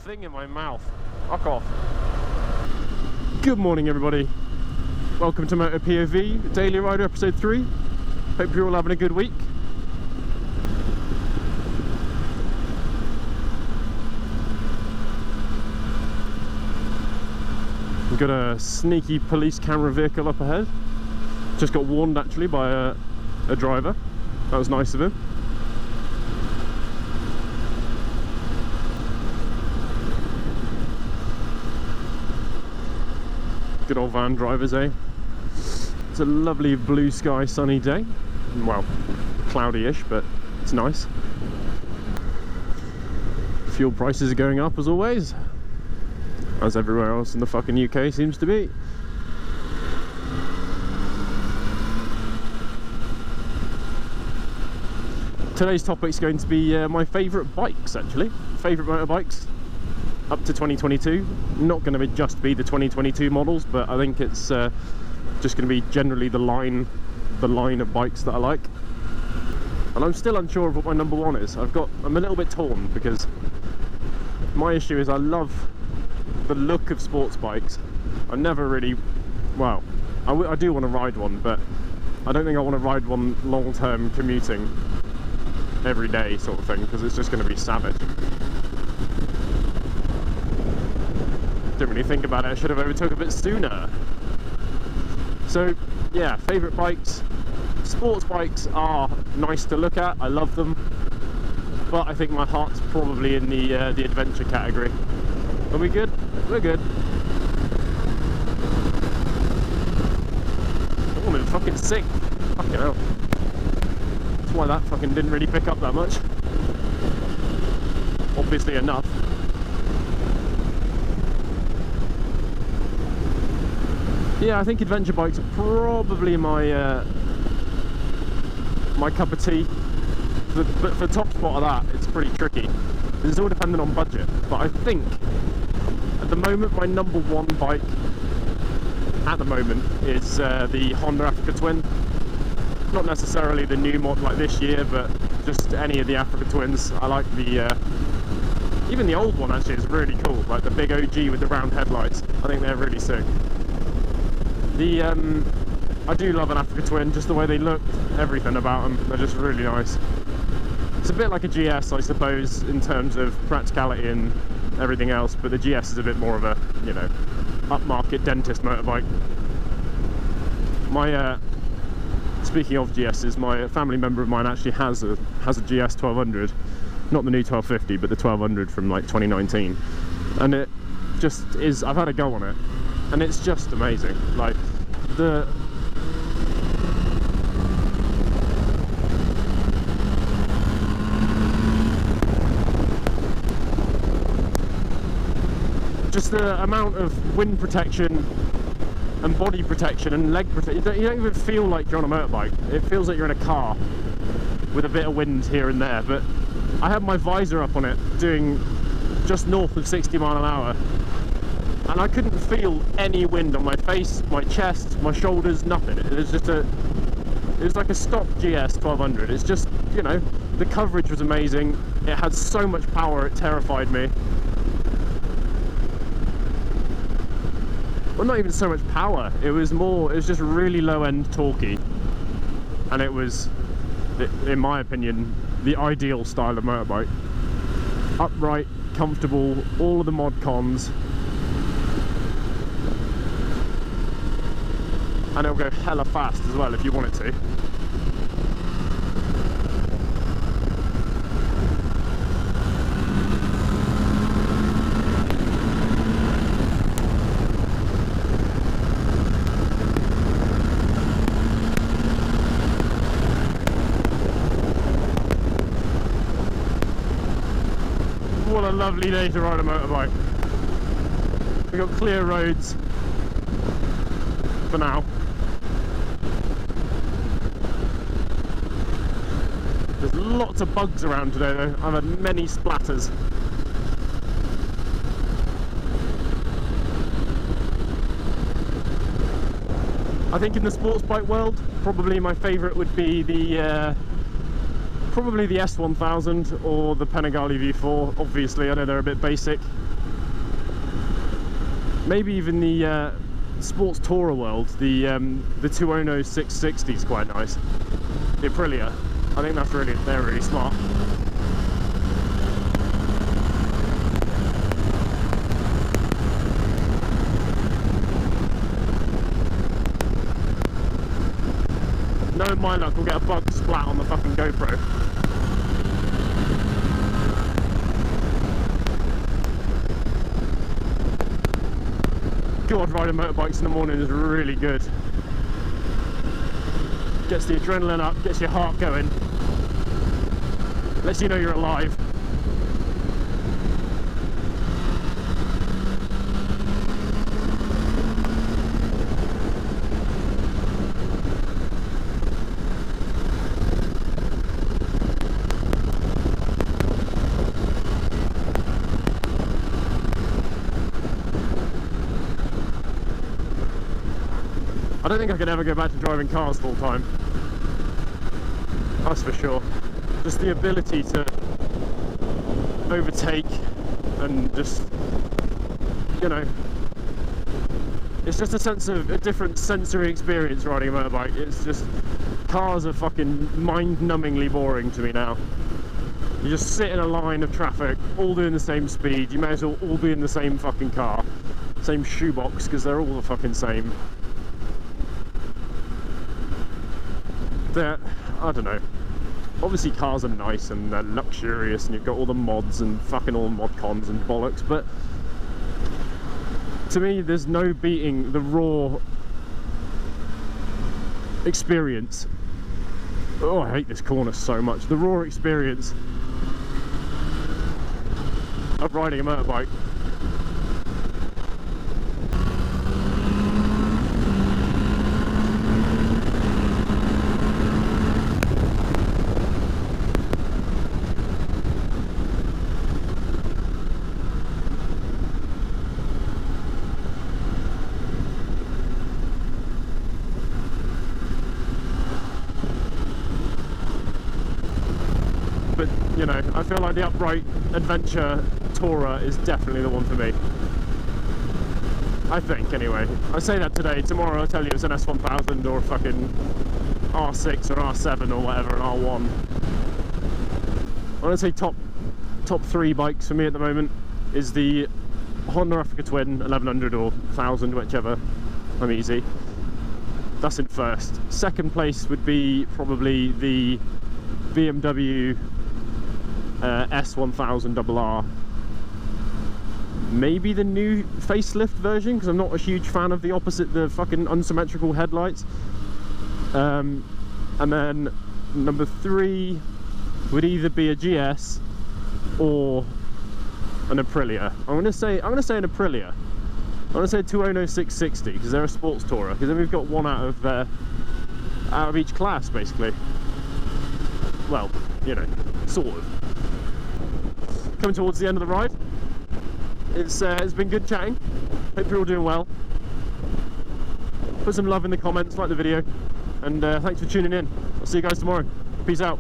thing in my mouth. Fuck off. Good morning, everybody. Welcome to Moto POV, Daily Rider episode 3. Hope you're all having a good week. We've got a sneaky police camera vehicle up ahead. Just got warned actually by a driver. That was nice of him. Good old van drivers, eh? It's a lovely blue sky sunny day. Well, cloudy-ish, but it's nice. Fuel prices are going up as always, as everywhere else in the fucking UK seems to be. Today's topic is going to be my favourite bikes, actually. Favourite motorbikes up to 2022. Not going to just be the 2022 models, but I think it's just going to be generally the line of bikes that I like. And I'm still unsure of what my number one is. I'm a little bit torn because my issue is I love the look of sports bikes. I never really, well, I do want to ride one, but I don't think I want to ride one long-term commuting every day sort of thing, because it's just going to be savage. Didn't really think about it. I should have overtook a bit sooner. So yeah, favourite bikes. Sports bikes are nice to look at. I love them, but I think my heart's probably in the adventure category. Are we good? We're good. Oh, I'm in fucking sync. Fucking hell. That's why that fucking didn't really pick up that much. Obviously enough. Yeah, I think adventure bikes are probably my my cup of tea. But for the top spot of that, it's pretty tricky. It's all dependent on budget. But I think at the moment my number one bike at the moment is the Honda Africa Twin. Not necessarily the new mod like this year, but just any of the Africa Twins. I like the even the old one actually is really cool, like the big OG with the round headlights. I think they're really sick. I do love an Africa Twin, just the way they look, everything about them, they're just really nice. It's a bit like a GS, I suppose, in terms of practicality and everything else, but the GS is a bit more of a, you know, upmarket dentist motorbike. My, speaking of GSs, my family member of mine actually has a GS 1200, not the new 1250, but the 1200 from like 2019, and it just is, I've had a go on it, and it's just amazing. Like just the amount of wind protection and body protection and leg protection, you don't even feel like you're on a motorbike. It feels like you're in a car with a bit of wind here and there. But I had my visor up on it doing just north of 60 miles an hour, and I couldn't feel any wind on my face, my chest, my shoulders, nothing. It was just it was like a stock GS 1200. It's just, you know, the coverage was amazing. It had so much power, it terrified me. Well, not even so much power. It was just really low-end torquey, and it was, in my opinion, the ideal style of motorbike. Upright, comfortable, all of the mod cons. And it'll go hella fast as well if you want it to. What a lovely day to ride a motorbike. We've got clear roads for now. There's lots of bugs around today though. I've had many splatters. I think in the sports bike world, probably my favourite would be the probably the S1000 or the Panigale V4. Obviously, I know they're a bit basic, maybe even the sports tourer world, the 2ono 660 is quite nice. The Aprilia, I think they're really smart. Knowing my luck, we'll get a bug splat on the fucking GoPro. God, riding motorbikes in the morning is really good. Gets the adrenaline up, gets your heart going, lets you know you're alive. I don't think I could ever go back to driving cars full time. That's for sure. Just the ability to overtake and just, you know, it's just a different sensory experience riding a motorbike. It's just, cars are fucking mind-numbingly boring to me now. You just sit in a line of traffic, all doing the same speed. You may as well all be in the same fucking car, same shoebox, because they're all the fucking same. I don't know, obviously cars are nice and they're luxurious and you've got all the mods and fucking all mod cons and bollocks, but to me there's no beating the raw experience. Oh, I hate this corner so much. The raw experience of riding a motorbike. But, you know, I feel like the upright adventure tourer is definitely the one for me. I think, anyway. I say that today. Tomorrow I'll tell you it's an S1000 or a fucking R6 or R7 or whatever, an R1. I want to say top 3 bikes for me at the moment is the Honda Africa Twin 1100 or 1000, whichever. I'm easy. That's in first. Second place would be probably the BMW S1000RR. Maybe the new facelift version, because I'm not a huge fan of the fucking unsymmetrical headlights. And then number 3 would either be a GS or an Aprilia. I'm gonna say an Aprilia. I'm gonna say a 2ono 660 because they're a sports tourer. Because then we've got one out of each class, basically. Well, you know, sort of. Coming towards the end of the ride. It's been good chatting. Hope you're all doing well. Put some love in the comments, like the video, and thanks for tuning in. I'll see you guys tomorrow. Peace out.